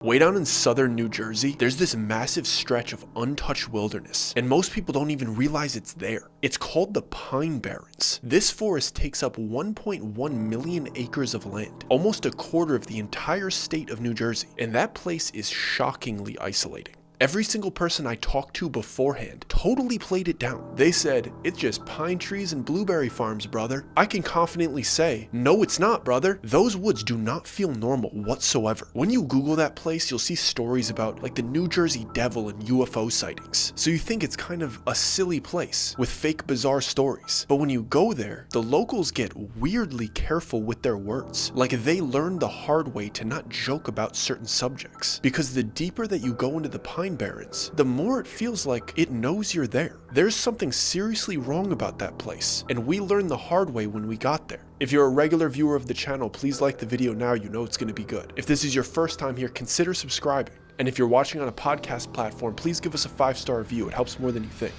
Way down in southern New Jersey, there's this massive stretch of untouched wilderness, and most people don't even realize it's there. It's called the Pine Barrens. This forest takes up 1.1 million acres of land, almost a quarter of the entire state of New Jersey, and that place is shockingly isolating. Every single person I talked to beforehand totally played it down. They said, "It's just pine trees and blueberry farms, brother." I can confidently say, no, it's not, brother. Those woods do not feel normal whatsoever. When you Google that place, you'll see stories about like the New Jersey Devil and UFO sightings. So you think it's kind of a silly place with fake bizarre stories. But when you go there, the locals get weirdly careful with their words. Like they learned the hard way to not joke about certain subjects. Because the deeper that you go into the Pine Barrens, the more it feels like it knows you're there. There's something seriously wrong about that place, and we learned the hard way when we got there. If you're a regular viewer of the channel, please like the video now, you know it's going to be good. If this is your first time here, consider subscribing. And if you're watching on a podcast platform, please give us a 5-star review, it helps more than you think.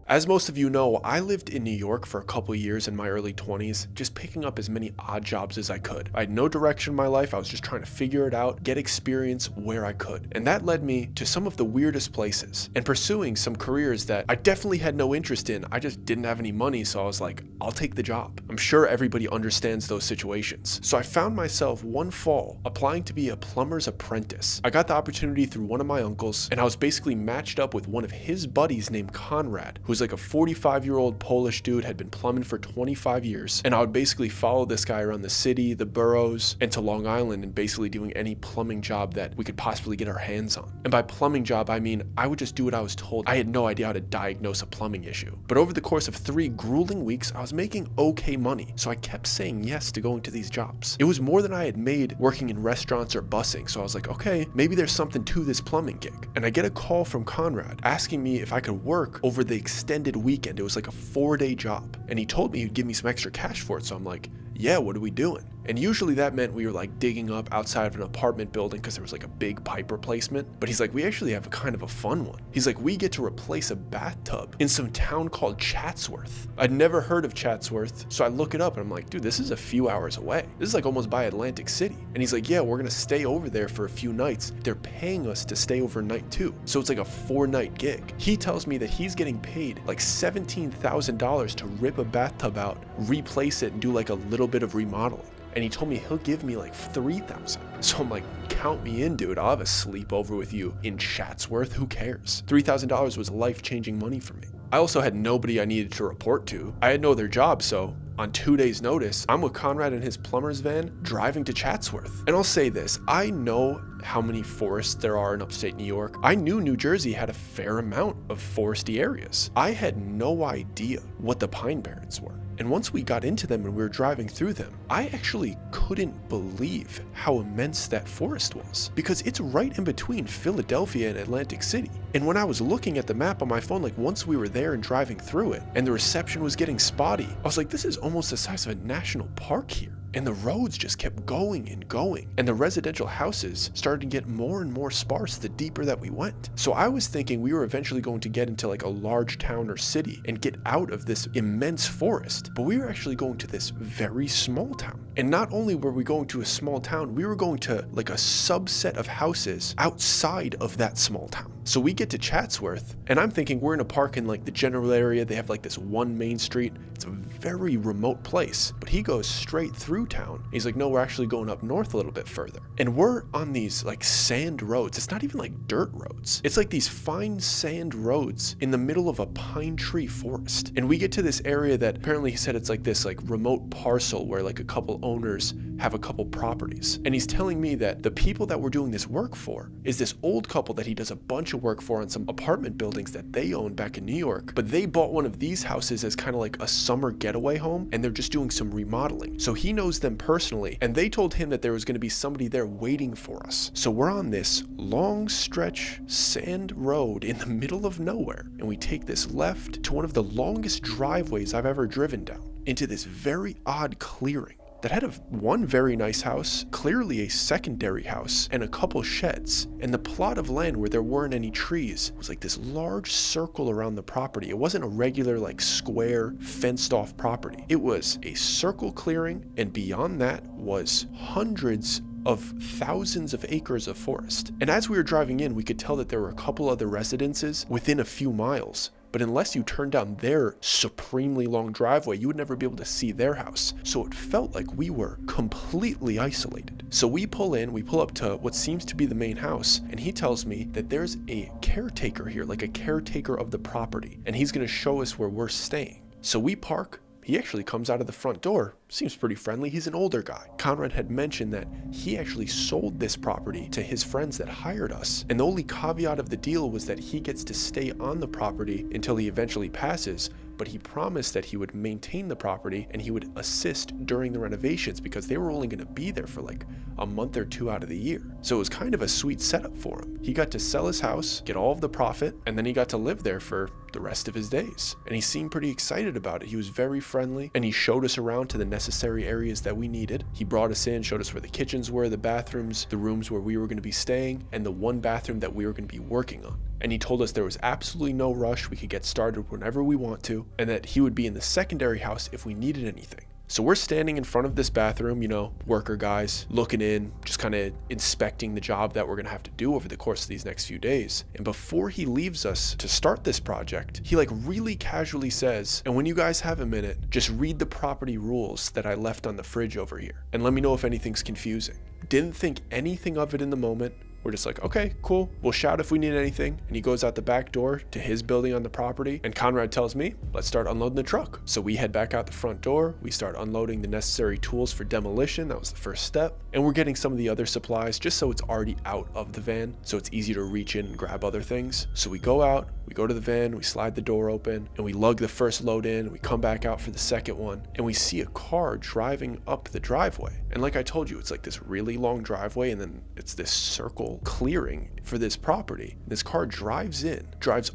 As most of you know, I lived in New York for a couple years in my early 20s, just picking up as many odd jobs as I could. I had no direction in my life, I was just trying to figure it out, get experience where I could. And that led me to some of the weirdest places, and pursuing some careers that I definitely had no interest in. I just didn't have any money, so I was like, I'll take the job. I'm sure everybody understands those situations. So I found myself one fall applying to be a plumber's apprentice. I got the opportunity through one of my uncles, and I was basically matched up with one of his buddies named Conrad, who's like a 45-year-old Polish dude, had been plumbing for 25 years, and I would basically follow this guy around the city, the boroughs, and to Long Island, and basically doing any plumbing job that we could possibly get our hands on. And by plumbing job, I mean I would just do what I was told. I had no idea how to diagnose a plumbing issue. But over the course of 3 grueling weeks, I was making okay money, so I kept saying yes to going to these jobs. It was more than I had made working in restaurants or busing, so I was like, okay, maybe there's something to this plumbing gig. And I get a call from Conrad asking me if I could work over the extended weekend. It was like a 4-day job, and he told me he'd give me some extra cash for it, so I'm like, yeah, what are we doing? And usually that meant we were like digging up outside of an apartment building because there was like a big pipe replacement. But he's like, we actually have a kind of a fun one. He's like, we get to replace a bathtub in some town called Chatsworth. I'd never heard of Chatsworth, so I look it up and I'm like, dude, this is a few hours away. This is like almost by Atlantic City. And he's like, yeah, we're gonna stay over there for a few nights. They're paying us to stay overnight too. So it's like a 4-night gig. He tells me that he's getting paid like $17,000 to rip a bathtub out, replace it, and do like a little bit of remodeling. And he told me he'll give me like $3,000. So I'm like, count me in, dude. I'll have a sleepover with you in Chatsworth. Who cares? $3,000 was life-changing money for me. I also had nobody I needed to report to. I had no other job, so on 2 days' notice, I'm with Conrad in his plumber's van driving to Chatsworth. And I'll say this, I know how many forests there are in upstate New York. I knew New Jersey had a fair amount of foresty areas. I had no idea what the Pine Barrens were. And once we got into them and we were driving through them, I actually couldn't believe how immense that forest was, because it's right in between Philadelphia and Atlantic City. And when I was looking at the map on my phone, like once we were there and driving through it and the reception was getting spotty, I was like, this is almost the size of a national park here. And the roads just kept going and going, and the residential houses started to get more and more sparse the deeper that we went. So I was thinking we were eventually going to get into like a large town or city and get out of this immense forest, but we were actually going to this very small town. And not only were we going to a small town, we were going to like a subset of houses outside of that small town. So we get to Chatsworth, and I'm thinking we're in a park in like the general area. They have like this one main street. It's a very remote place, but he goes straight through town. He's like, no, we're actually going up north a little bit further. And we're on these like sand roads. It's not even like dirt roads. It's like these fine sand roads in the middle of a pine tree forest. And we get to this area that apparently he said it's like this like remote parcel where like a couple owners have a couple properties. And he's telling me that the people that we're doing this work for is this old couple that he does a bunch of work for on some apartment buildings that they own back in New York. But they bought one of these houses as kind of like a summer getaway home, and they're just doing some remodeling. So he knows them personally, and they told him that there was going to be somebody there waiting for us. So we're on this long stretch sand road in the middle of nowhere, and we take this left to one of the longest driveways I've ever driven down into this very odd clearing. that had one very nice house, clearly a secondary house, and a couple sheds. And the plot of land where there weren't any trees was like this large circle around the property. It wasn't a regular like square fenced off property. It was a circle clearing, and beyond that was hundreds of thousands of acres of forest. And as we were driving in, we could tell that there were a couple other residences within a few miles. But unless you turned down their supremely long driveway, you would never be able to see their house. So it felt like we were completely isolated. So we pull up to what seems to be the main house, and he tells me that there's a caretaker here, like a caretaker of the property, and he's gonna show us where we're staying. So we park. He actually comes out of the front door, seems pretty friendly. He's an older guy. Conrad had mentioned that he actually sold this property to his friends that hired us. And the only caveat of the deal was that he gets to stay on the property until he eventually passes, but he promised that he would maintain the property and he would assist during the renovations because they were only going to be there for like a month or two out of the year. So it was kind of a sweet setup for him. He got to sell his house, get all of the profit, and then he got to live there for the rest of his days. And he seemed pretty excited about it. He was very friendly, and he showed us around to the necessary areas that we needed. He brought us in, showed us where the kitchens were, the bathrooms, the rooms where we were going to be staying, and the one bathroom that we were going to be working on. And he told us there was absolutely no rush. We could get started whenever we want to, and that he would be in the secondary house if we needed anything. So we're standing in front of this bathroom, you know, worker guys, looking in, just kind of inspecting the job that we're going to have to do over the course of these next few days. And before he leaves us to start this project, he like really casually says, and when you guys have a minute, just read the property rules that I left on the fridge over here and let me know if anything's confusing. Didn't think anything of it in the moment. We're just like, okay, cool. We'll shout if we need anything. And he goes out the back door to his building on the property. And Conrad tells me, let's start unloading the truck. So we head back out the front door. We start unloading the necessary tools for demolition. That was the first step. And we're getting some of the other supplies just so it's already out of the van. So it's easy to reach in and grab other things. So we go out, we go to the van, we slide the door open, and we lug the first load in. We come back out for the second one. And we see a car driving up the driveway. And like I told you, it's like this really long driveway. And then it's this circle clearing for this property. This car drives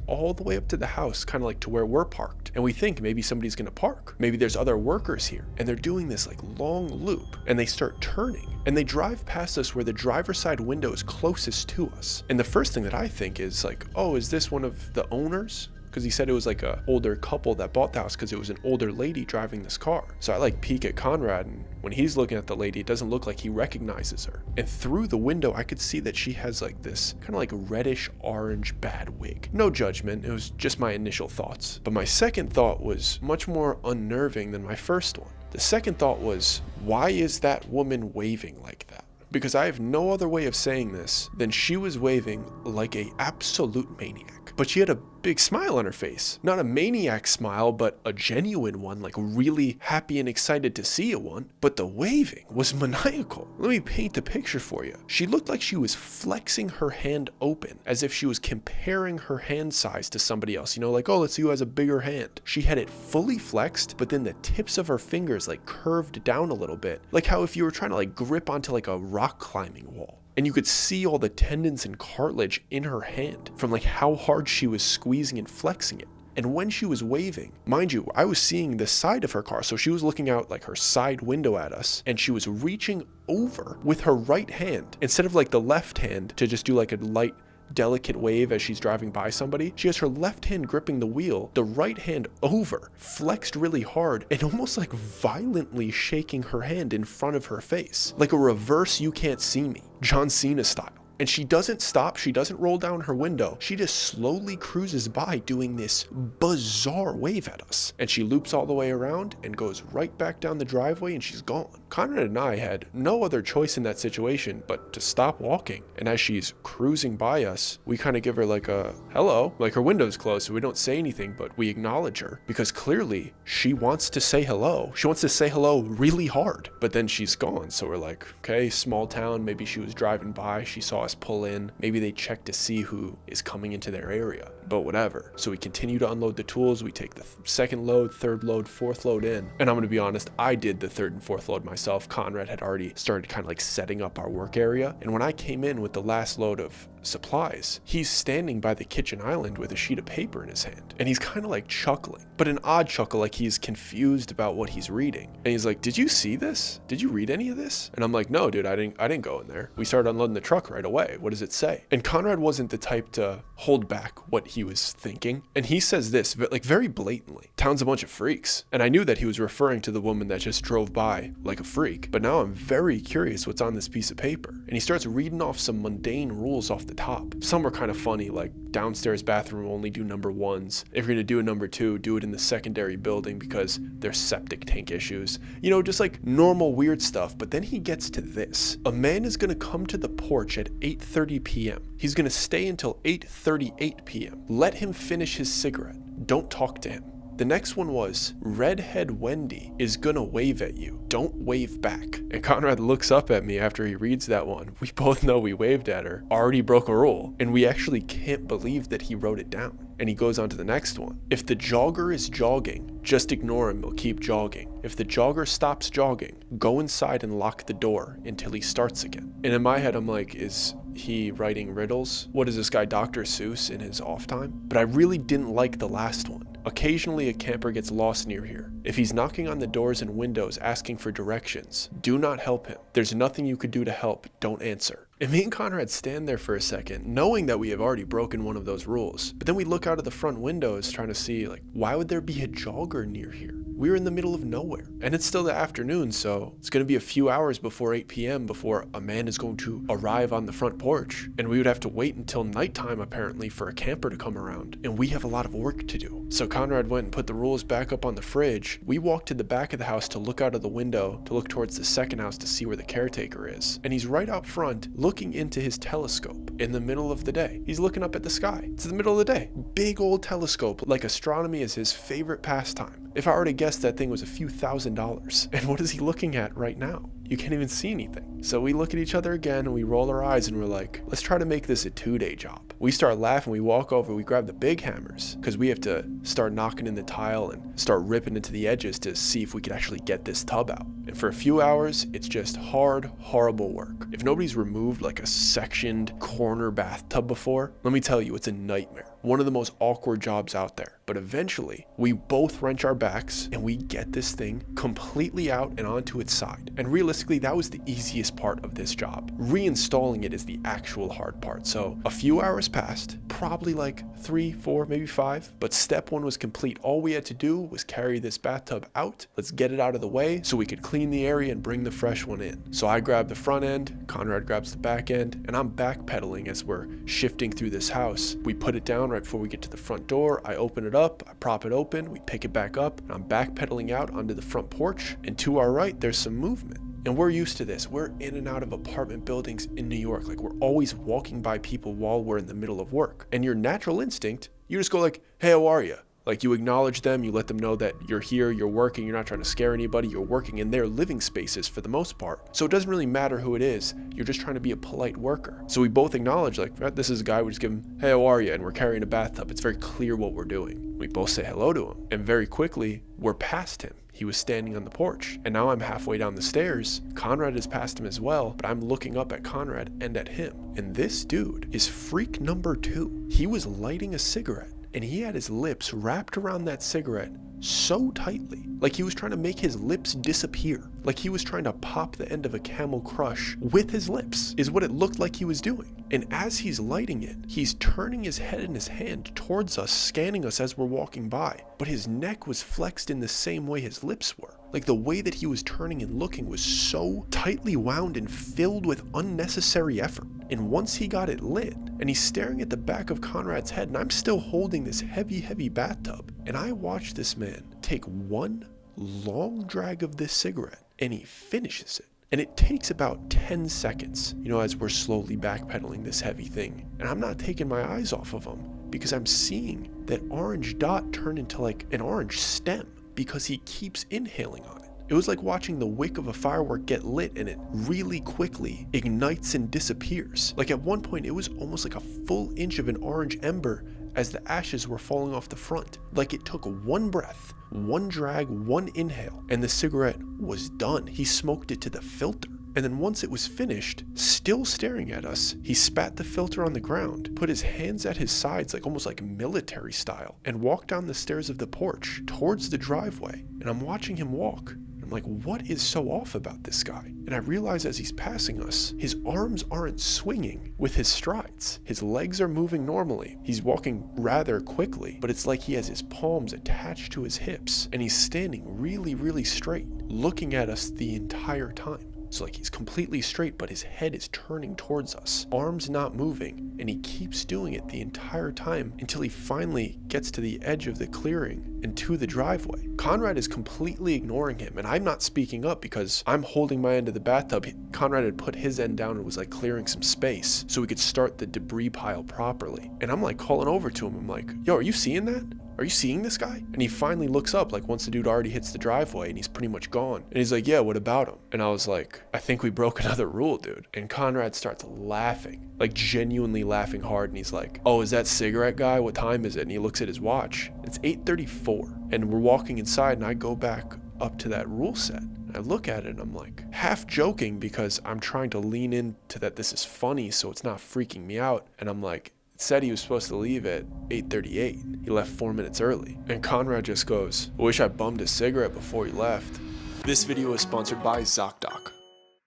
all the way up to the house, kind of like to where we're parked. And we think maybe somebody's gonna park. Maybe there's other workers here. And they're doing this like long loop, and they start turning. And they drive past us where the driver's side window is closest to us. And the first thing that I think is like, oh, is this one of the owners? Because he said it was like a older couple that bought the house because it was an older lady driving this car. So I like peek at Conrad, and when he's looking at the lady, it doesn't look like he recognizes her. And through the window, I could see that she has like this kind of like reddish orange bad wig. No judgment, it was just my initial thoughts. But my second thought was much more unnerving than my first one. The second thought was, why is that woman waving like that? Because I have no other way of saying this than she was waving like a absolute maniac. But she had a big smile on her face. Not a maniac smile, but a genuine one, like really happy and excited to see a one. But the waving was maniacal. Let me paint the picture for you. She looked like she was flexing her hand open, as if she was comparing her hand size to somebody else. You know, like, oh, let's see who has a bigger hand. She had it fully flexed, but then the tips of her fingers like curved down a little bit. Like how if you were trying to like grip onto like a rock climbing wall. And you could see all the tendons and cartilage in her hand from like how hard she was squeezing and flexing it. And when she was waving, mind you, I was seeing the side of her car. So she was looking out like her side window at us, and she was reaching over with her right hand instead of like the left hand to just do like a light delicate wave as she's driving by somebody. She has her left hand gripping the wheel, the right hand over, flexed really hard, and almost like violently shaking her hand in front of her face. Like a reverse "you can't see me," John Cena style. And she doesn't stop, she doesn't roll down her window. She just slowly cruises by doing this bizarre wave at us. And she loops all the way around and goes right back down the driveway, and she's gone. Conrad and I had no other choice in that situation but to stop walking. And as she's cruising by us, we kind of give her like a hello, like her window's closed, so we don't say anything, but we acknowledge her because clearly she wants to say hello. She wants to say hello really hard, but then she's gone. So we're like, okay, small town, maybe she was driving by, she saw us us pull in. Maybe they check to see who is coming into their area, but whatever. So we continue to unload the tools. We take the second load, third load, fourth load in. And I'm going to be honest, I did the third and fourth load myself. Conrad had already started kind of like setting up our work area. And when I came in with the last load of supplies, he's standing by the kitchen island with a sheet of paper in his hand. And he's kind of like chuckling, but an odd chuckle, like he's confused about what he's reading. And he's like, "Did you see this? Did you read any of this?" And I'm like, "No, dude, I didn't go in there. We started unloading the truck right away. What does it say?" And Conrad wasn't the type to hold back what he was thinking. And he says this, like very blatantly, "Town's a bunch of freaks." And I knew that he was referring to the woman that just drove by like a freak. But now I'm very curious what's on this piece of paper. And he starts reading off some mundane rules off the top. Some are kind of funny, like downstairs bathroom only do number ones. If you're gonna do a number two, do it in the secondary building because there's septic tank issues. You know, just like normal weird stuff. But then he gets to this. A man is gonna come to the porch at 8:30 p.m. He's gonna stay until 8:38 p.m. Let him finish his cigarette. Don't talk to him. The next one was, redhead Wendy is gonna wave at you. Don't wave back. And Conrad looks up at me after he reads that one. We both know we waved at her. Already broke a rule. And we actually can't believe that he wrote it down. And he goes on to the next one. If the jogger is jogging, just ignore him, he'll keep jogging. If the jogger stops jogging, go inside and lock the door until he starts again. And in my head, I'm like, is he writing riddles? What is this guy, Dr. Seuss, in his off time? But I really didn't like the last one. Occasionally a camper gets lost near here. If he's knocking on the doors and windows asking for directions, do not help him. There's nothing you could do to help. Don't answer. And me and Conrad stand there for a second, knowing that we have already broken one of those rules. But then we look out of the front windows trying to see, like, why would there be a jogger near here? We're in the middle of nowhere. And it's still the afternoon, so it's going to be a few hours before 8 p.m. before a man is going to arrive on the front porch. And we would have to wait until nighttime, apparently, for a camper to come around. And we have a lot of work to do. So Conrad went and put the rules back up on the fridge. We walked to the back of the house to look out of the window, to look towards the second house to see where the caretaker is. And he's right out front, looking into his telescope in the middle of the day. He's looking up at the sky. It's the middle of the day. Big old telescope, like astronomy is his favorite pastime. If I were to guess, that thing was a few $1,000s. And what is he looking at right now? You can't even see anything. So we look at each other again and we roll our eyes and we're like, let's try to make this a 2-day job. We start laughing, we walk over, we grab the big hammers because we have to start knocking in the tile and start ripping into the edges to see if we could actually get this tub out. And for a few hours, it's just hard, horrible work. If nobody's removed like a sectioned corner bathtub before, let me tell you, it's a nightmare. One of the most awkward jobs out there. But eventually, we both wrench our backs and we get this thing completely out and onto its side. And realistically, that was the easiest part of this job. Reinstalling it is the actual hard part. So a few hours passed, probably like 3, 4, maybe 5. But step 1 was complete. All we had to do was carry this bathtub out. Let's get it out of the way so we could clean the area and bring the fresh one in. So I grab the front end, Conrad grabs the back end, and I'm backpedaling as we're shifting through this house. We put it down right before we get to the front door. I open it up, I prop it open, we pick it back up, and I'm backpedaling out onto the front porch. And to our right, there's some movement. And we're used to this. We're in and out of apartment buildings in New York. Like, we're always walking by people while we're in the middle of work. And your natural instinct, you just go like, "Hey, how are you?" Like, you acknowledge them, you let them know that you're here, you're working, you're not trying to scare anybody, you're working in their living spaces for the most part. So it doesn't really matter who it is, you're just trying to be a polite worker. So we both acknowledge, like, this is a guy, we just give him, "Hey, how are you?" And we're carrying a bathtub. It's very clear what we're doing. We both say hello to him, and very quickly, we're past him. He was standing on the porch, and now I'm halfway down the stairs. Conrad has passed him as well, but I'm looking up at Conrad and at him. And this dude is freak number 2. He was lighting a cigarette. And he had his lips wrapped around that cigarette so tightly, like he was trying to make his lips disappear, like he was trying to pop the end of a Camel Crush with his lips, is what it looked like he was doing. And as he's lighting it, he's turning his head in his hand towards us, scanning us as we're walking by. But his neck was flexed in the same way his lips were. Like, the way that he was turning and looking was so tightly wound and filled with unnecessary effort. And once he got it lit, and he's staring at the back of Conrad's head, and I'm still holding this heavy bathtub, and I watched this man take one long drag of this cigarette, and he finishes it. And it takes about 10 seconds, you know, as we're slowly backpedaling this heavy thing. And I'm not taking my eyes off of him because I'm seeing that orange dot turn into like an orange stem because he keeps inhaling on it. It was like watching the wick of a firework get lit and it really quickly ignites and disappears. Like at one point, it was almost like a full inch of an orange ember as the ashes were falling off the front. Like it took one breath, one drag, one inhale, and the cigarette was done. He smoked it to the filter. And then once it was finished, still staring at us, he spat the filter on the ground, put his hands at his sides like almost like military style, and walked down the stairs of the porch towards the driveway. And I'm watching him walk. I'm like, what is so off about this guy? And I realize as he's passing us, his arms aren't swinging with his strides. His legs are moving normally. He's walking rather quickly, but it's like he has his palms attached to his hips, and he's standing really, really straight, looking at us the entire time. So like he's completely straight, but his head is turning towards us, arms not moving, and he keeps doing it the entire time until he finally gets to the edge of the clearing and to the driveway. Conrad is completely ignoring him, and I'm not speaking up because I'm holding my end of the bathtub. Conrad had put his end down and was like clearing some space so we could start the debris pile properly. And I'm like calling over to him. I'm like, yo, are you seeing that? Are you seeing this guy? And he finally looks up like once the dude already hits the driveway and he's pretty much gone. And he's like, yeah, what about him? And I was like, I think we broke another rule, dude. And Conrad starts laughing, like genuinely laughing hard. And he's like, oh, is that cigarette guy? What time is it? And he looks at his watch. It's 8:34. And we're walking inside and I go back up to that rule set. I look at it and I'm like half joking because I'm trying to lean into that this is funny so it's not freaking me out. And I'm like, said he was supposed to leave at 8:38. He left 4 minutes early. And Conrad just goes, I wish I bummed a cigarette before he left. This video is sponsored by ZocDoc.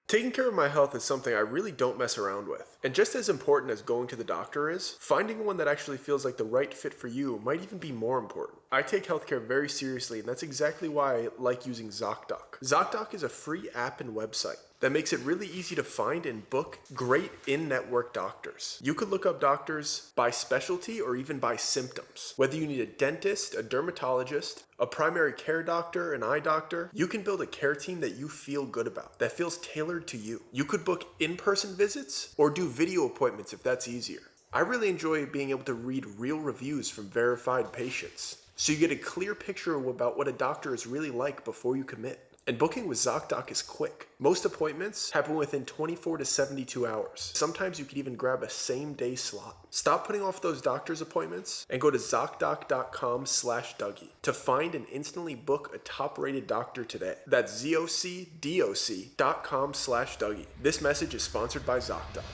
Taking care of my health is something I really don't mess around with. And just as important as going to the doctor is, finding one that actually feels like the right fit for you might even be more important. I take healthcare very seriously, and that's exactly why I like using ZocDoc. ZocDoc is a free app and website that makes it really easy to find and book great in-network doctors. You could look up doctors by specialty or even by symptoms. Whether you need a dentist, a dermatologist, a primary care doctor, an eye doctor, you can build a care team that you feel good about, that feels tailored to you. You could book in-person visits or do video appointments if that's easier. I really enjoy being able to read real reviews from verified patients, so you get a clear picture about what a doctor is really like before you commit. And booking with ZocDoc is quick. Most appointments happen within 24 to 72 hours. Sometimes you could even grab a same-day slot. Stop putting off those doctor's appointments and go to ZocDoc.com/Dougie to find and instantly book a top-rated doctor today. That's ZocDoc.com/Dougie. This message is sponsored by ZocDoc.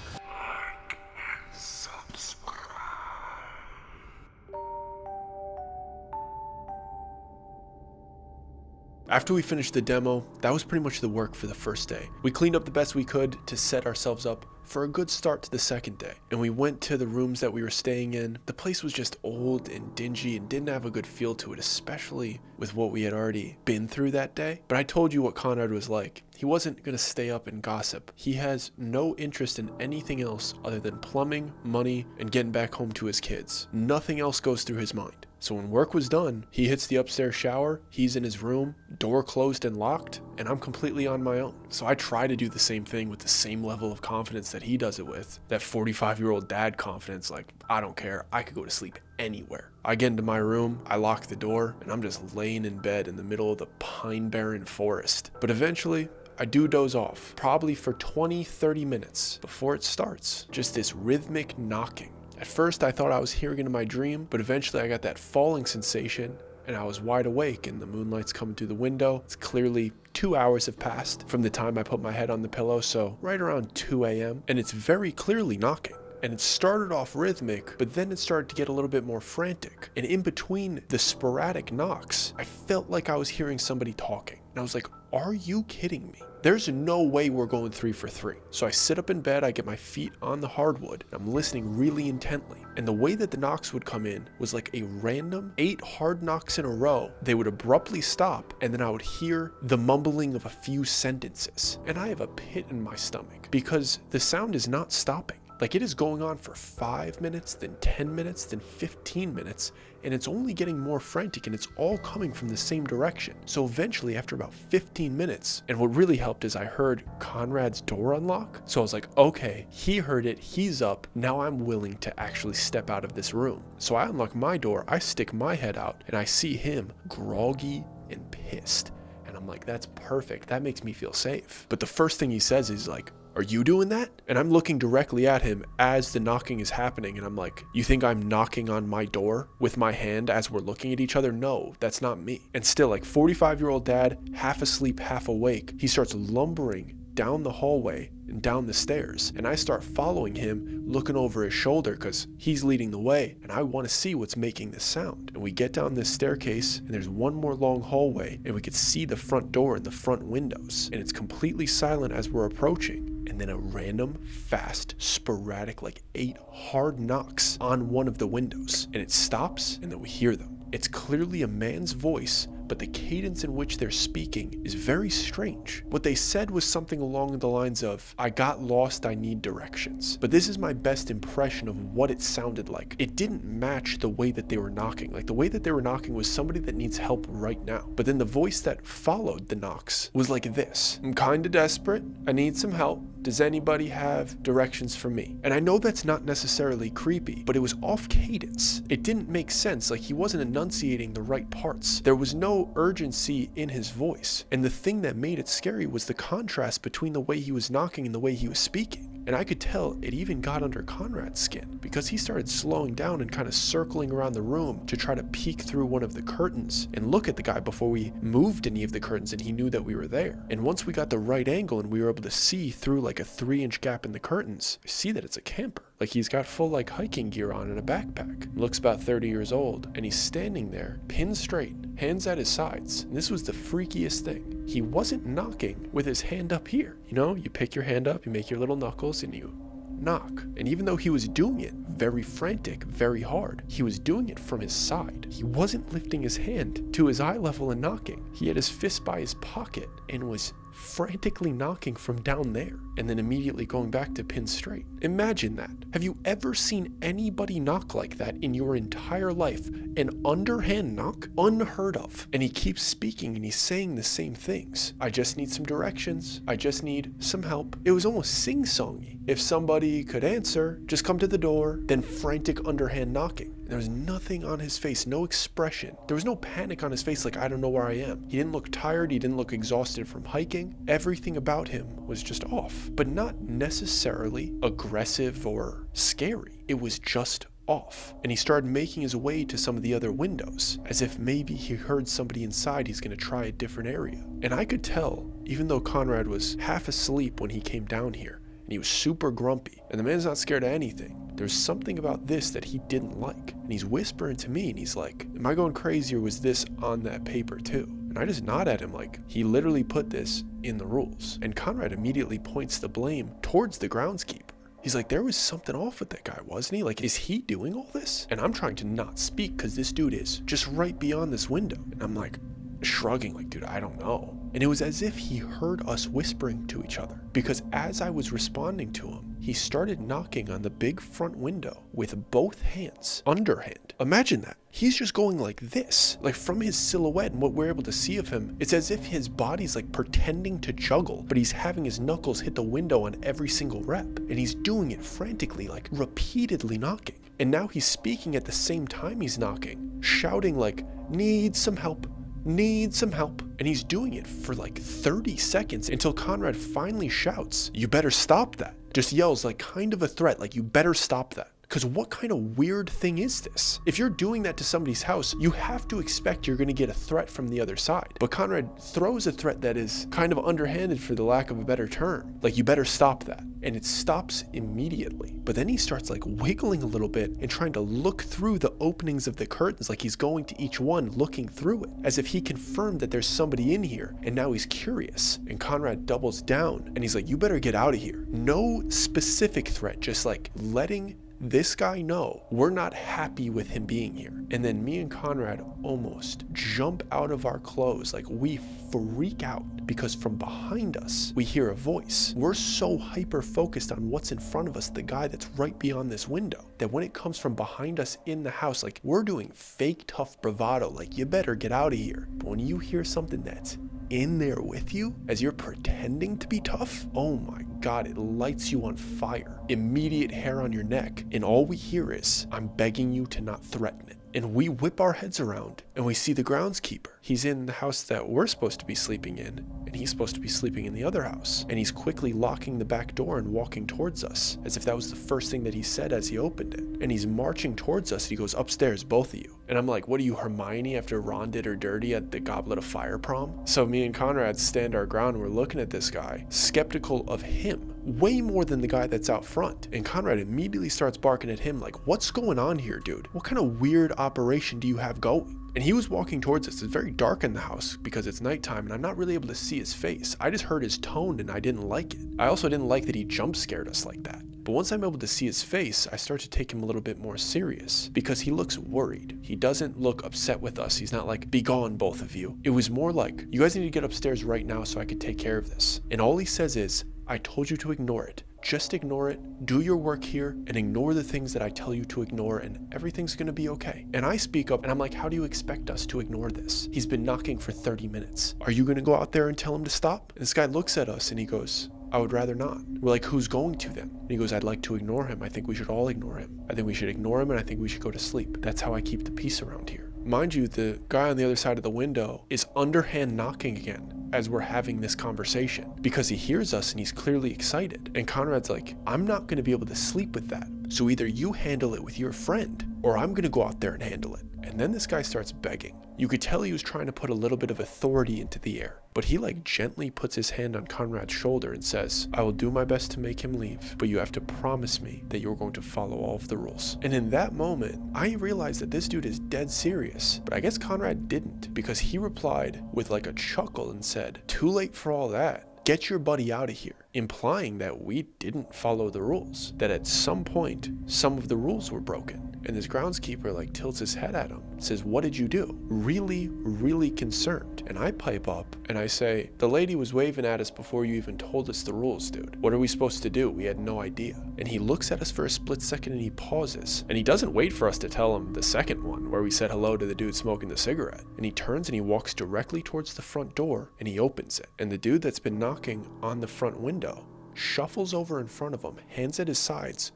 After we finished the demo, that was pretty much the work for the first day. We cleaned up the best we could to set ourselves up for a good start to the second day. And we went to the rooms that we were staying in. The place was just old and dingy and didn't have a good feel to it, especially with what we had already been through that day. But I told you what Conrad was like. He wasn't going to stay up and gossip. He has no interest in anything else other than plumbing, money, and getting back home to his kids. Nothing else goes through his mind. So when work was done, he hits the upstairs shower, he's in his room, door closed and locked, and I'm completely on my own. So I try to do the same thing with the same level of confidence that he does it with. That 45-year-old dad confidence, like, I don't care, I could go to sleep anywhere. I get into my room, I lock the door, and I'm just laying in bed in the middle of the pine-barren forest. But eventually, I do doze off, probably for 20-30 minutes before it starts. Just this rhythmic knocking. At first I thought I was hearing it in my dream, but eventually I got that falling sensation and I was wide awake and the moonlight's coming through the window. It's clearly 2 hours have passed from the time I put my head on the pillow, so right around 2 a.m. and it's very clearly knocking. And it started off rhythmic, but then it started to get a little bit more frantic. And in between the sporadic knocks, I felt like I was hearing somebody talking. And I was like, are you kidding me? There's no way we're going 3 for 3. So I sit up in bed, I get my feet on the hardwood, and I'm listening really intently. And the way that the knocks would come in was like a random 8 hard knocks in a row. They would abruptly stop, and then I would hear the mumbling of a few sentences. And I have a pit in my stomach because the sound is not stopping. Like it is going on for 5 minutes, then 10 minutes, then 15 minutes, and it's only getting more frantic and it's all coming from the same direction. So eventually after about 15 minutes, and what really helped is I heard Conrad's door unlock. So I was like, okay, he heard it, he's up, now I'm willing to actually step out of this room. So I unlock my door, I stick my head out, and I see him groggy and pissed. And I'm like, that's perfect. That makes me feel safe. But the first thing he says is like, are you doing that? And I'm looking directly at him as the knocking is happening. And I'm like, you think I'm knocking on my door with my hand as we're looking at each other? No, that's not me. And still, like 45-year-old dad, half asleep, half awake, he starts lumbering down the hallway and down the stairs. And I start following him, looking over his shoulder because he's leading the way. And I want to see what's making this sound. And we get down this staircase and there's one more long hallway and we could see the front door and the front windows. And it's completely silent as we're approaching. And then a random, fast, sporadic, like 8 hard knocks on one of the windows. And it stops, and then we hear them. It's clearly a man's voice, but the cadence in which they're speaking is very strange. What they said was something along the lines of, I got lost, I need directions. But this is my best impression of what it sounded like. It didn't match the way that they were knocking. Like the way that they were knocking was somebody that needs help right now. But then the voice that followed the knocks was like this. I'm kinda desperate, I need some help. Does anybody have directions for me? And I know that's not necessarily creepy, but it was off cadence. It didn't make sense, like he wasn't enunciating the right parts. There was no urgency in his voice. And the thing that made it scary was the contrast between the way he was knocking and the way he was speaking. And I could tell it even got under Conrad's skin because he started slowing down and kind of circling around the room to try to peek through one of the curtains and look at the guy before we moved any of the curtains and he knew that we were there. And once we got the right angle and we were able to see through like a 3-inch gap in the curtains, I see that it's a camper. Like he's got full like hiking gear on and a backpack. Looks about 30 years old and he's standing there, pinned straight, hands at his sides. And this was the freakiest thing. He wasn't knocking with his hand up here. You know, you pick your hand up, you make your little knuckles and you knock. And even though he was doing it very frantic, very hard, he was doing it from his side. He wasn't lifting his hand to his eye level and knocking. He had his fist by his pocket and was frantically knocking from down there and then immediately going back to pin straight. Imagine that. Have you ever seen anybody knock like that in your entire life? An underhand knock? Unheard of. And he keeps speaking and he's saying the same things. I just need some directions. I just need some help. It was almost sing-songy. If somebody could answer, just come to the door, then frantic underhand knocking. There was nothing on his face, no expression. There was no panic on his face like, I don't know where I am. He didn't look tired, he didn't look exhausted from hiking. Everything about him was just off, but not necessarily aggressive or scary. It was just off. And he started making his way to some of the other windows, as if maybe he heard somebody inside, he's gonna try a different area. And I could tell, even though Conrad was half asleep when he came down here, and he was super grumpy, and the man's not scared of anything, there's something about this that he didn't like. And he's whispering to me and he's like, am I going crazy or was this on that paper too? And I just nod at him like, he literally put this in the rules. And Conrad immediately points the blame towards the groundskeeper. He's like, there was something off with that guy, wasn't he? Like, is he doing all this? And I'm trying to not speak because this dude is just right beyond this window. And I'm like, shrugging like, dude, I don't know. And it was as if he heard us whispering to each other, because as I was responding to him, he started knocking on the big front window with both hands, underhand. Imagine that. He's just going like this, like from his silhouette and what we're able to see of him. It's as if his body's like pretending to juggle, but he's having his knuckles hit the window on every single rep. And he's doing it frantically, like repeatedly knocking. And now he's speaking at the same time he's knocking, shouting like, need some help. Need some help. And he's doing it for like 30 seconds until Conrad finally shouts, you better stop that. Just yells like kind of a threat, like you better stop that. Because what kind of weird thing is this? If you're doing that to somebody's house, you have to expect you're going to get a threat from the other side. But Conrad throws a threat that is kind of underhanded for the lack of a better term. Like, you better stop that. And it stops immediately. But then he starts like wiggling a little bit and trying to look through the openings of the curtains, like he's going to each one, looking through it, as if he confirmed that there's somebody in here. And now he's curious. And Conrad doubles down and he's like, you better get out of here. No specific threat, just like letting this guy know we're not happy with him being here. And then me and Conrad almost jump out of our clothes, like we freak out because from behind us we hear a voice. We're so hyper focused on what's in front of us, the guy that's right beyond this window, that when it comes from behind us in the house, like we're doing fake tough bravado, like you better get out of here. But when you hear something that's in there with you as you're pretending to be tough, oh my God, it lights you on fire. Immediate hair on your neck. And all we hear is, I'm begging you to not threaten it. And we whip our heads around and we see the groundskeeper. He's in the house that we're supposed to be sleeping in, and he's supposed to be sleeping in the other house. And he's quickly locking the back door and walking towards us, as if that was the first thing that he said as he opened it. And he's marching towards us, and he goes, upstairs, both of you. And I'm like, what are you, Hermione, after Ron did her dirty at the Goblet of Fire prom? So me and Conrad stand our ground, and we're looking at this guy, skeptical of him, way more than the guy that's out front. And Conrad immediately starts barking at him like, what's going on here, dude? What kind of weird operation do you have going? And he was walking towards us. It's very dark in the house because it's nighttime, and I'm not really able to see his face. I just heard his tone, and I didn't like it. I also didn't like that he jump scared us like that. But once I'm able to see his face, I start to take him a little bit more serious because he looks worried. He doesn't look upset with us. He's not like, be gone, both of you. It was more like, you guys need to get upstairs right now so I can take care of this. And all he says is, I told you to ignore it. Just ignore it, do your work here, and ignore the things that I tell you to ignore, and everything's gonna be okay. And I speak up, and I'm like, how do you expect us to ignore this? He's been knocking for 30 minutes. Are you gonna go out there and tell him to stop? And this guy looks at us and he goes, I would rather not. We're like, who's going to then? And he goes, I'd like to ignore him. I think we should all ignore him. I think we should ignore him, and I think we should go to sleep. That's how I keep the peace around here. Mind you, the guy on the other side of the window is underhand knocking again as we're having this conversation because he hears us and he's clearly excited. And Conrad's like, I'm not going to be able to sleep with that. So either you handle it with your friend or I'm going to go out there and handle it. And then this guy starts begging. You could tell he was trying to put a little bit of authority into the air, but he like gently puts his hand on Conrad's shoulder and says, I will do my best to make him leave, but you have to promise me that you're going to follow all of the rules. And in that moment, I realized that this dude is dead serious, but I guess Conrad didn't because he replied with like a chuckle and said, too late for all that. Get your buddy out of here, implying that we didn't follow the rules, that at some point, some of the rules were broken. And this groundskeeper like tilts his head at him, says, what did you do? Really, really concerned. And I pipe up and I say, the lady was waving at us before you even told us the rules, dude. What are we supposed to do? We had no idea. And he looks at us for a split second and he pauses. And he doesn't wait for us to tell him the second one, where we said hello to the dude smoking the cigarette. And he turns and he walks directly towards the front door and he opens it. And the dude that's been knocking on the front window shuffles over in front of him, hands at his sides,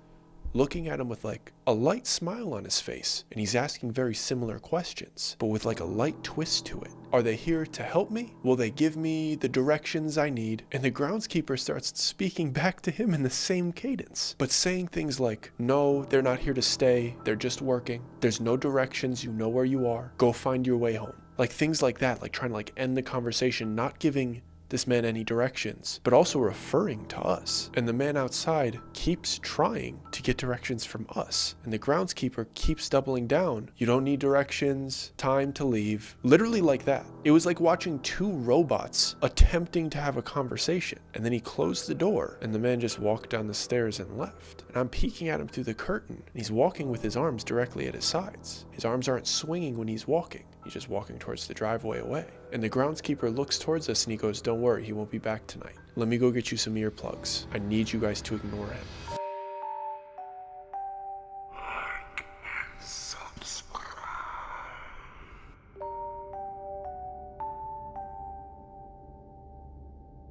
looking at him with like a light smile on his face, and he's asking very similar questions, but with like a light twist to it. Are they here to help me? Will they give me the directions I need? And the groundskeeper starts speaking back to him in the same cadence, but saying things like, no, they're not here to stay. They're just working. There's no directions. You know where you are. Go find your way home. Like things like that, like trying to like end the conversation, not giving this man any directions, but also referring to us. And the man outside keeps trying to get directions from us. And the groundskeeper keeps doubling down. You don't need directions, time to leave. Literally like that. It was like watching two robots attempting to have a conversation. And then he closed the door and the man just walked down the stairs and left. And I'm peeking at him through the curtain and he's walking with his arms directly at his sides. His arms aren't swinging when he's walking. He's just walking towards the driveway away. And the groundskeeper looks towards us and he goes, don't worry, he won't be back tonight. Let me go get you some earplugs. I need you guys to ignore him.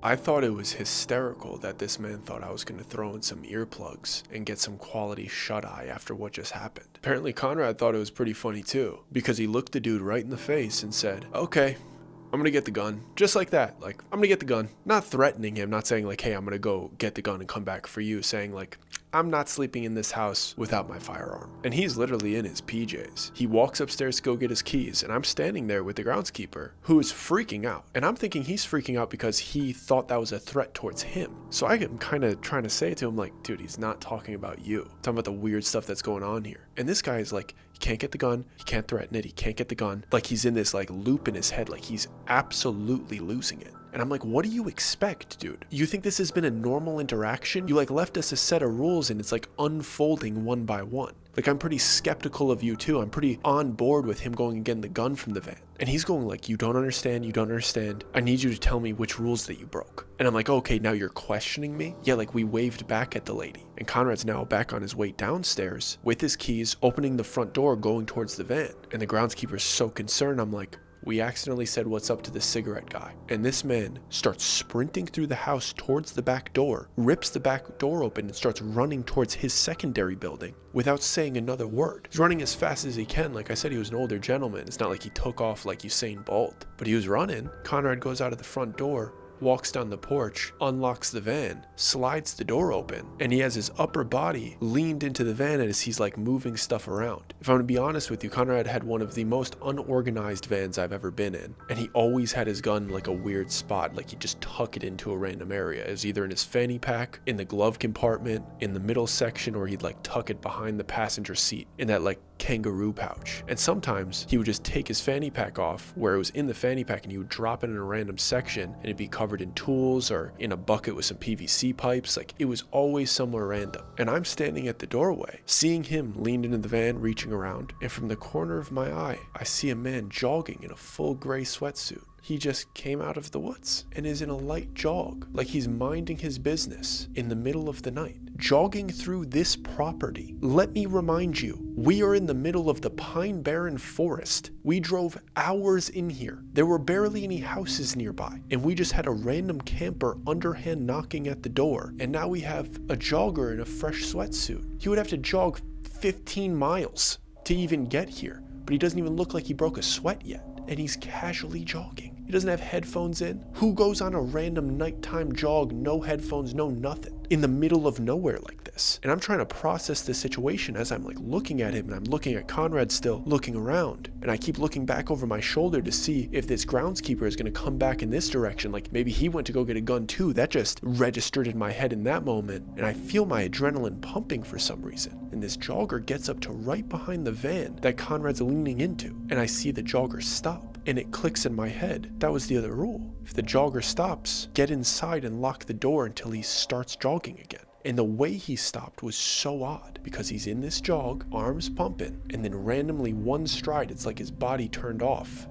I thought it was hysterical that this man thought I was going to throw in some earplugs and get some quality shut-eye after what just happened. Apparently Conrad thought it was pretty funny too, because he looked the dude right in the face and said, okay, I'm going to get the gun. Just like that. Like, I'm going to get the gun. Not threatening him, not saying like, hey, I'm going to go get the gun and come back for you. Saying like, I'm not sleeping in this house without my firearm. And he's literally in his PJs. He walks upstairs to go get his keys, and I'm standing there with the groundskeeper who is freaking out. And I'm thinking he's freaking out because he thought that was a threat towards him. So I am kind of trying to say to him like, dude, he's not talking about you. Talking about the weird stuff that's going on here. And this guy is like, he can't get the gun. He can't threaten it. He can't get the gun. Like he's in this like loop in his head. Like he's absolutely losing it. And I'm like, what do you expect, dude? You think this has been a normal interaction? You like left us a set of rules and it's like unfolding one by one. Like I'm pretty skeptical of you too. I'm pretty on board with him going and getting the gun from the van. And he's going like, you don't understand, you don't understand. I need you to tell me which rules that you broke. And I'm like, okay, now you're questioning me? Yeah, like we waved back at the lady. And Conrad's now back on his way downstairs with his keys, opening the front door, going towards the van. And the groundskeeper's so concerned, I'm like, we accidentally said what's up to the cigarette guy. And this man starts sprinting through the house towards the back door, rips the back door open and starts running towards his secondary building without saying another word. He's running as fast as he can. Like I said, he was an older gentleman. It's not like he took off like Usain Bolt, but he was running. Conrad goes out of the front door, walks down the porch, unlocks the van, slides the door open, and he has his upper body leaned into the van as he's like moving stuff around. If I'm gonna be honest with you, Conrad had one of the most unorganized vans I've ever been in, and he always had his gun like a weird spot, like he'd just tuck it into a random area. It was either in his fanny pack, in the glove compartment, in the middle section, or he'd like tuck it behind the passenger seat in that like kangaroo pouch. And sometimes he would just take his fanny pack off where it was in the fanny pack and he would drop it in a random section and it'd be covered in tools or in a bucket with some PVC pipes. Like it was always somewhere random. And I'm standing at the doorway, seeing him leaned into the van, reaching around, and from the corner of my eye, I see a man jogging in a full gray sweatsuit. He just came out of the woods and is in a light jog, like he's minding his business in the middle of the night, jogging through this property. Let me remind you, we are in the middle of the Pine Barren Forest. We drove hours in here. There were barely any houses nearby, and we just had a random camper underhand knocking at the door, and now we have a jogger in a fresh sweatsuit. He would have to jog 15 miles to even get here, but he doesn't even look like he broke a sweat yet. And he's casually jogging. He doesn't have headphones in. Who goes on a random nighttime jog, no headphones, no nothing, in the middle of nowhere like this? And I'm trying to process this situation as I'm like looking at him, and I'm looking at Conrad still looking around. And I keep looking back over my shoulder to see if this groundskeeper is going to come back in this direction. Like maybe he went to go get a gun too. That just registered in my head in that moment. And I feel my adrenaline pumping for some reason. And this jogger gets up to right behind the van that Conrad's leaning into. And I see the jogger stop. And it clicks in my head. That was the other rule. If the jogger stops, get inside and lock the door until he starts jogging again. And the way he stopped was so odd because he's in this jog, arms pumping, and then randomly one stride, it's like his body turned off.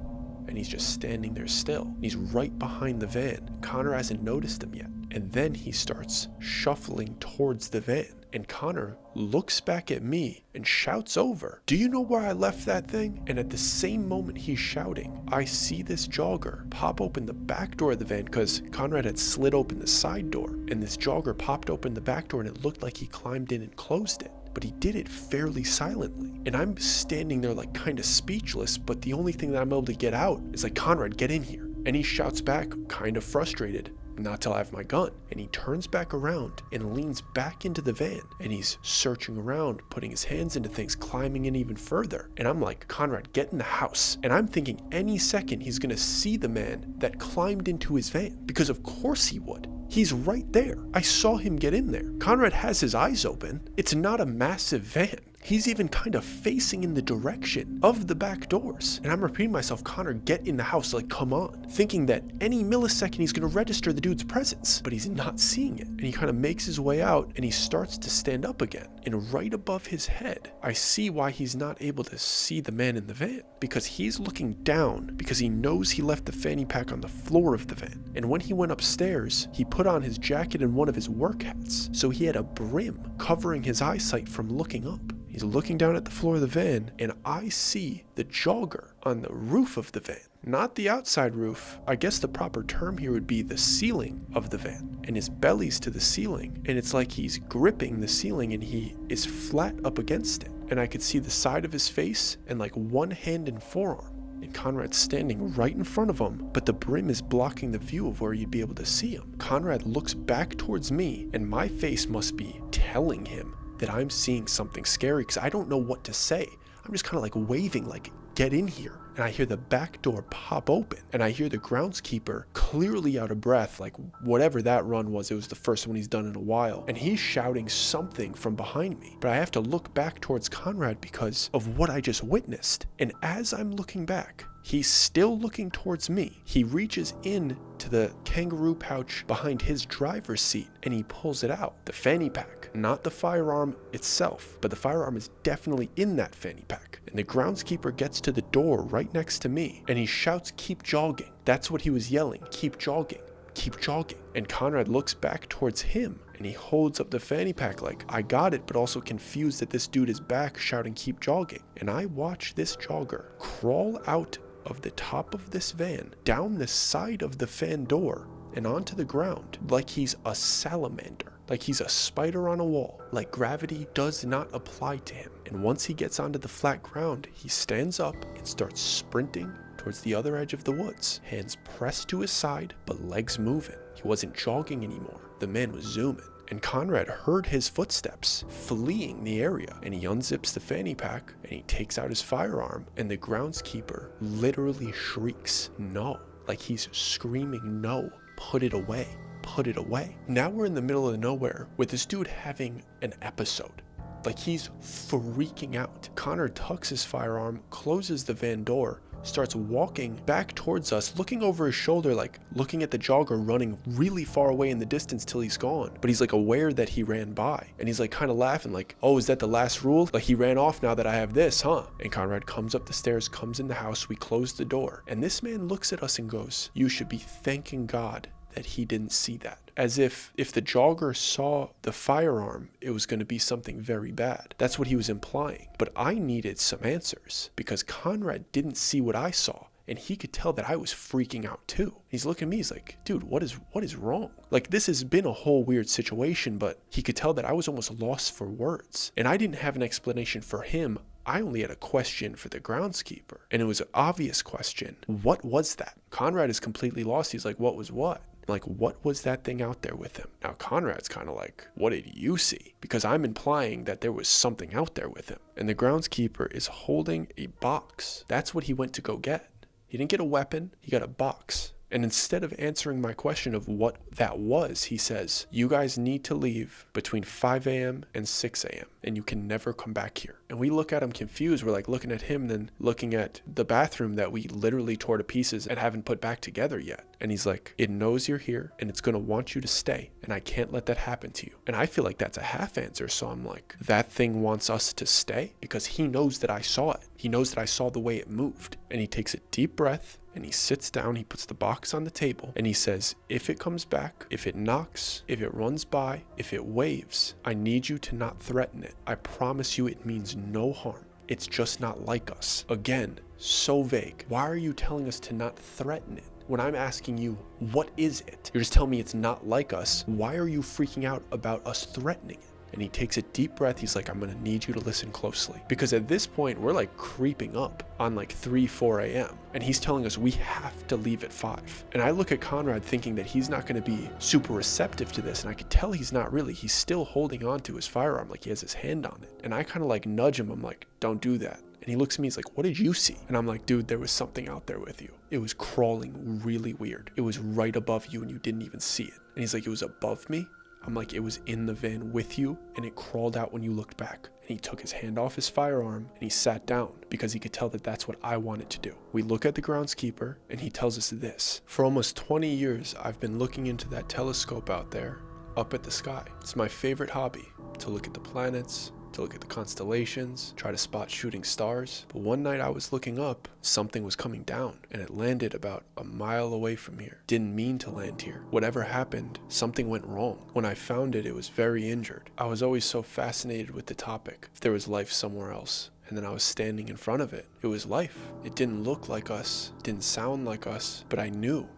And he's just standing there still. He's right behind the van. Connor hasn't noticed him yet. And then he starts shuffling towards the van. And Connor looks back at me and shouts over, "Do you know where I left that thing?" And at the same moment he's shouting, I see this jogger pop open the back door of the van because Conrad had slid open the side door. And this jogger popped open the back door and it looked like he climbed in and closed it. But he did it fairly silently. And I'm standing there like kind of speechless, but the only thing that I'm able to get out is like, "Conrad, get in here." And he shouts back, kind of frustrated, "Not till I have my gun." And he turns back around and leans back into the van and he's searching around, putting his hands into things, climbing in even further. And I'm like, "Conrad, get in the house." And I'm thinking any second he's gonna see the man that climbed into his van, because of course he would. He's right there. I saw him get in there. Conrad has his eyes open. It's not a massive van. He's even kind of facing in the direction of the back doors. And I'm repeating myself, "Connor, get in the house, like come on." Thinking that any millisecond he's gonna register the dude's presence, but he's not seeing it. And he kind of makes his way out and he starts to stand up again. And right above his head, I see why he's not able to see the man in the van. Because he's looking down because he knows he left the fanny pack on the floor of the van. And when he went upstairs, he put on his jacket and one of his work hats. So he had a brim covering his eyesight from looking up. He's looking down at the floor of the van, and I see the jogger on the roof of the van. Not the outside roof. I guess the proper term here would be the ceiling of the van. And his belly's to the ceiling, and it's like he's gripping the ceiling and he is flat up against it. And I could see the side of his face and like one hand and forearm. And Conrad's standing right in front of him, but the brim is blocking the view of where you'd be able to see him. Conrad looks back towards me, and my face must be telling him that I'm seeing something scary because I don't know what to say. I'm just kind of like waving, like, "Get in here." And I hear the back door pop open, and I hear the groundskeeper clearly out of breath, like whatever that run was, it was the first one he's done in a while. And he's shouting something from behind me, but I have to look back towards Conrad because of what I just witnessed. And as I'm looking back, he's still looking towards me. He reaches in to the kangaroo pouch behind his driver's seat and he pulls it out. The fanny pack, not the firearm itself, but the firearm is definitely in that fanny pack. And the groundskeeper gets to the door right next to me and he shouts, "Keep jogging." That's what he was yelling, "Keep jogging, keep jogging." And Conrad looks back towards him and he holds up the fanny pack like, "I got it," but also confused that this dude is back shouting, "Keep jogging." And I watch this jogger crawl out of the top of this van, down the side of the fan door, and onto the ground like he's a salamander, like he's a spider on a wall, like gravity does not apply to him. And once he gets onto the flat ground, he stands up and starts sprinting towards the other edge of the woods, hands pressed to his side, but legs moving. He wasn't jogging anymore. The man was zooming. And Conrad heard his footsteps fleeing the area, and he unzips the fanny pack and he takes out his firearm, and the groundskeeper literally shrieks, "No!" Like he's screaming, "No, put it away, put it away." Now we're in the middle of nowhere with this dude having an episode. Like he's freaking out. Connor tucks his firearm, closes the van door, starts walking back towards us, looking over his shoulder, like looking at the jogger running really far away in the distance till he's gone. But he's like aware that he ran by, and he's like kind of laughing like, "Oh, is that the last rule? Like he ran off now that I have this, huh?" And Conrad comes up the stairs, comes in the house, we close the door, and this man looks at us and goes, "You should be thanking God that he didn't see that." As if the jogger saw the firearm, it was going to be something very bad. That's what he was implying. But I needed some answers because Conrad didn't see what I saw, and he could tell that I was freaking out too. He's looking at me, he's like, "Dude, what is wrong?" Like this has been a whole weird situation, but he could tell that I was almost lost for words. And I didn't have an explanation for him. I only had a question for the groundskeeper, and it was an obvious question. What was that? Conrad is completely lost. He's like, "What was what?" Like, what was that thing out there with him? Now, Conrad's kind of like, "What did you see?" Because I'm implying that there was something out there with him. And the groundskeeper is holding a box. That's what he went to go get. He didn't get a weapon, he got a box. And instead of answering my question of what that was, he says, "You guys need to leave between 5 a.m. and 6 a.m. and you can never come back here." And we look at him confused. We're like looking at him, then looking at the bathroom that we literally tore to pieces and haven't put back together yet. And he's like, "It knows you're here and it's going to want you to stay. And I can't let that happen to you." And I feel like that's a half answer. So I'm like, that thing wants us to stay because he knows that I saw it. He knows that I saw the way it moved. And he takes a deep breath. And he sits down, he puts the box on the table, and he says, "If it comes back, if it knocks, if it runs by, if it waves, I need you to not threaten it. I promise you it means no harm. It's just not like us." Again, so vague. Why are you telling us to not threaten it? When I'm asking you, what is it? You're just telling me it's not like us. Why are you freaking out about us threatening it? And he takes a deep breath. He's like, "I'm going to need you to listen closely." Because at this point, we're like creeping up on like 3, 4 a.m. And he's telling us we have to leave at 5. And I look at Conrad thinking that he's not going to be super receptive to this. And I could tell he's not really. He's still holding on to his firearm like he has his hand on it. And I kind of like nudge him. I'm like, "Don't do that." And he looks at me, he's like, "What did you see?" And I'm like, "Dude, there was something out there with you. It was crawling really weird. It was right above you and you didn't even see it." And he's like, "It was above me?" I'm like, "It was in the van with you and it crawled out when you looked back." And he took his hand off his firearm and he sat down because he could tell that that's what I wanted to do. We look at the groundskeeper and he tells us this: "For almost 20 years, I've been looking into that telescope out there, up at the sky. It's my favorite hobby, to look at the planets, to look at the constellations, try to spot shooting stars. But one night I was looking up, something was coming down, and it landed about a mile away from here. Didn't mean to land here. Whatever happened, something went wrong. When I found it, it was very injured. I was always so fascinated with the topic, if there was life somewhere else. And then I was standing in front of it. It was life. It didn't look like us, didn't sound like us, but I knew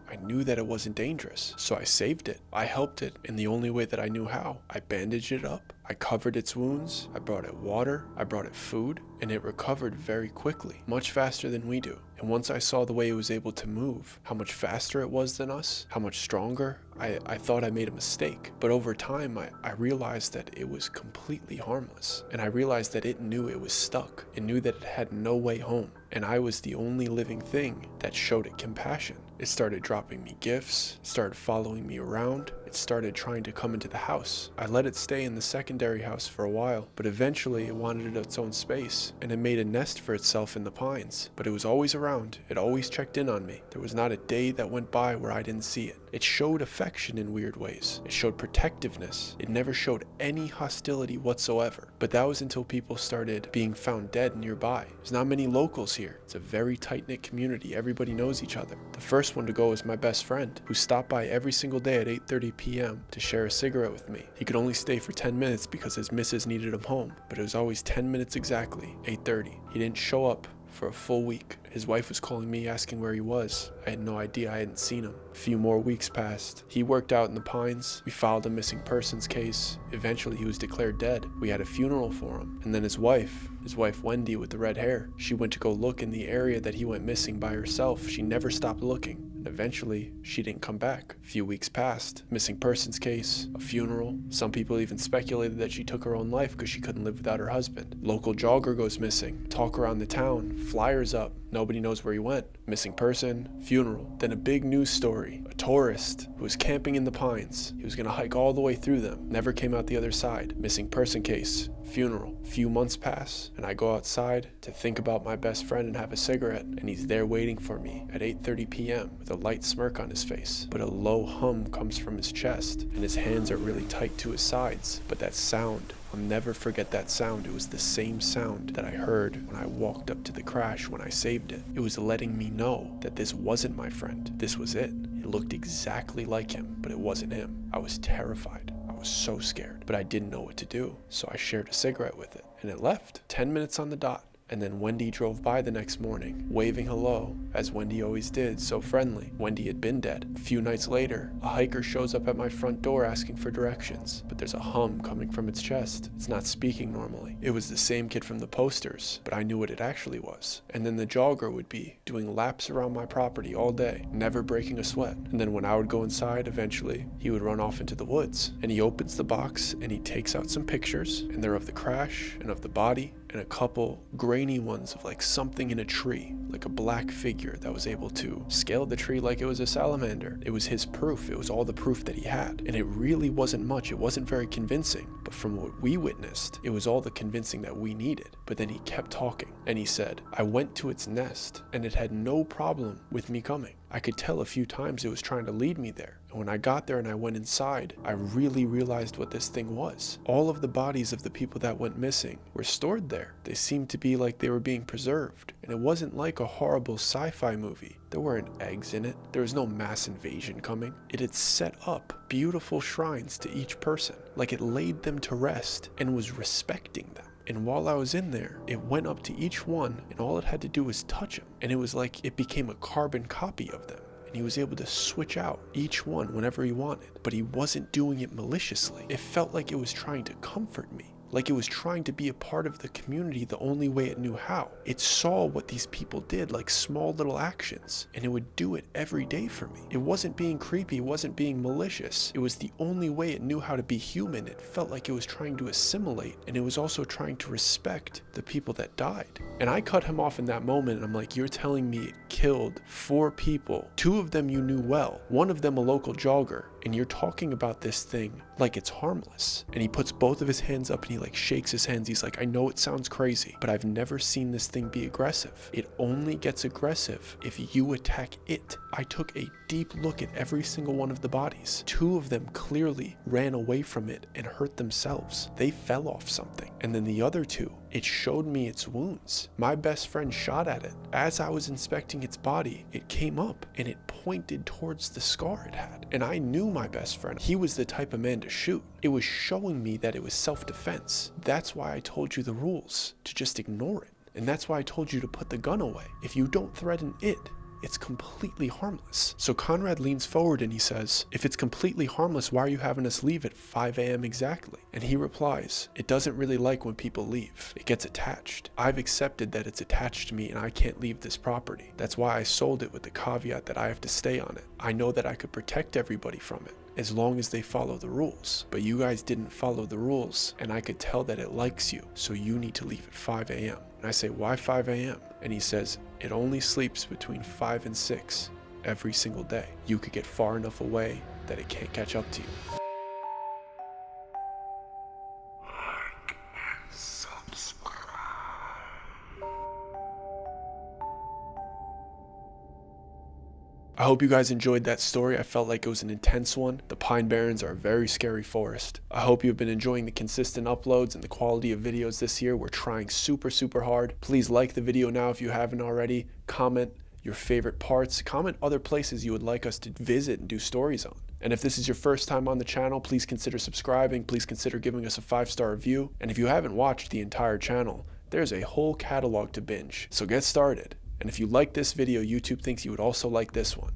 that it wasn't dangerous. So I saved it. I helped it in the only way that I knew how. I bandaged it up. I covered its wounds. I brought it water. I brought it food. And it recovered very quickly, much faster than we do. And once I saw the way it was able to move, how much faster it was than us, how much stronger, I thought I made a mistake. But over time, I realized that it was completely harmless. And I realized that it knew it was stuck. It knew that it had no way home. And I was the only living thing that showed it compassion. It started dropping me gifts, started following me around, it started trying to come into the house. I let it stay in the secondary house for a while, but eventually it wanted its own space, and it made a nest for itself in the pines. But it was always around, it always checked in on me. There was not a day that went by where I didn't see it. It showed affection in weird ways. It showed protectiveness. It never showed any hostility whatsoever. But that was until people started being found dead nearby. There's not many locals here. It's a very tight-knit community. Everybody knows each other. The first one to go was my best friend, who stopped by every single day at 8:30 p.m. to share a cigarette with me. He could only stay for 10 minutes because his missus needed him home, but it was always 10 minutes exactly, 8:30. He didn't show up for a full week. His wife was calling me asking where he was. I had no idea. I hadn't seen him. A few more weeks passed. He worked out in the Pines. We filed a missing persons case. Eventually he was declared dead. We had a funeral for him. And then his wife Wendy with the red hair, she went to go look in the area that he went missing by herself. She never stopped looking. And eventually, she didn't come back. A few weeks passed. Missing persons case, a funeral. Some people even speculated that she took her own life because she couldn't live without her husband. Local jogger goes missing. Talk around the town. Flyers up. Nobody knows where he went. Missing person, funeral. Then a big news story. A tourist who was camping in the Pines. He was going to hike all the way through them. Never came out the other side. Missing person case, funeral. Few months pass, and I go outside to think about my best friend and have a cigarette, and he's there waiting for me at 8:30 p.m. with a light smirk on his face, but a low hum comes from his chest, and his hands are really tight to his sides. But that sound, I'll never forget that sound. It was the same sound that I heard when I walked up to the crash when I saved it. It was letting me know that this wasn't my friend. This was it. It looked exactly like him, but it wasn't him. I was terrified. I was so scared, but I didn't know what to do, so I shared a cigarette with it, and it left. 10 minutes on the dot. And then Wendy drove by the next morning, waving hello, as Wendy always did, so friendly. Wendy had been dead. A few nights later, a hiker shows up at my front door asking for directions, but there's a hum coming from its chest. It's not speaking normally. It was the same kid from the posters, but I knew what it actually was. And then the jogger would be doing laps around my property all day, never breaking a sweat. And then when I would go inside, eventually, he would run off into the woods. And he opens the box, and he takes out some pictures, and they're of the crash, and of the body, and a couple grainy ones of like something in a tree, like a black figure that was able to scale the tree like it was a salamander. It was his proof. It was all the proof that he had. And it really wasn't much. It wasn't very convincing. But from what we witnessed, it was all the convincing that we needed. But then he kept talking, and he said, I went to its nest, and it had no problem with me coming. I could tell a few times it was trying to lead me there. And when I got there and I went inside, I really realized what this thing was. All of the bodies of the people that went missing were stored there. They seemed to be like they were being preserved. And it wasn't like a horrible sci-fi movie. There weren't eggs in it. There was no mass invasion coming. It had set up beautiful shrines to each person, like it laid them to rest and was respecting them. And while I was in there, it went up to each one, and all it had to do was touch him. And it was like it became a carbon copy of them. And he was able to switch out each one whenever he wanted. But he wasn't doing it maliciously. It felt like it was trying to comfort me. Like it was trying to be a part of the community the only way it knew how. It saw what these people did, like small little actions, and it would do it every day for me. It wasn't being creepy, it wasn't being malicious. It was the only way it knew how to be human. It felt like it was trying to assimilate, and it was also trying to respect the people that died. And I cut him off in that moment, and I'm like, you're telling me it killed 4 people. 2 of them you knew well, one of them a local jogger, and you're talking about this thing like it's harmless. And he puts both of his hands up and he like shakes his hands. He's like, I know it sounds crazy, but I've never seen this thing be aggressive. It only gets aggressive if you attack it. I took a deep look at every single one of the bodies. 2 of them clearly ran away from it and hurt themselves. They fell off something. And then the other 2, it showed me its wounds. My best friend shot at it. As I was inspecting its body, it came up and it pointed towards the scar it had. And I knew my best friend. He was the type of man to shoot. It was showing me that it was self-defense. That's why I told you the rules, to just ignore it. And that's why I told you to put the gun away. If you don't threaten it, it's completely harmless. So Conrad leans forward and he says, if it's completely harmless, why are you having us leave at 5 a.m. exactly? And he replies, it doesn't really like when people leave. It gets attached. I've accepted that it's attached to me and I can't leave this property. That's why I sold it with the caveat that I have to stay on it. I know that I could protect everybody from it as long as they follow the rules. But you guys didn't follow the rules, and I could tell that it likes you, so you need to leave at 5 a.m. And I say, why 5 a.m.? And he says, it only sleeps between 5 and 6 every single day. You could get far enough away that it can't catch up to you. I hope you guys enjoyed that story. I felt like it was an intense one. The Pine Barrens are a very scary forest. I hope you've been enjoying the consistent uploads and the quality of videos this year. We're trying super hard. Please like the video now if you haven't already. Comment your favorite parts. Comment other places you would like us to visit and do stories on. And if this is your first time on the channel, please consider subscribing. Please consider giving us a 5-star review. And if you haven't watched the entire channel, there's a whole catalog to binge. So get started. And if you like this video, YouTube thinks you would also like this one.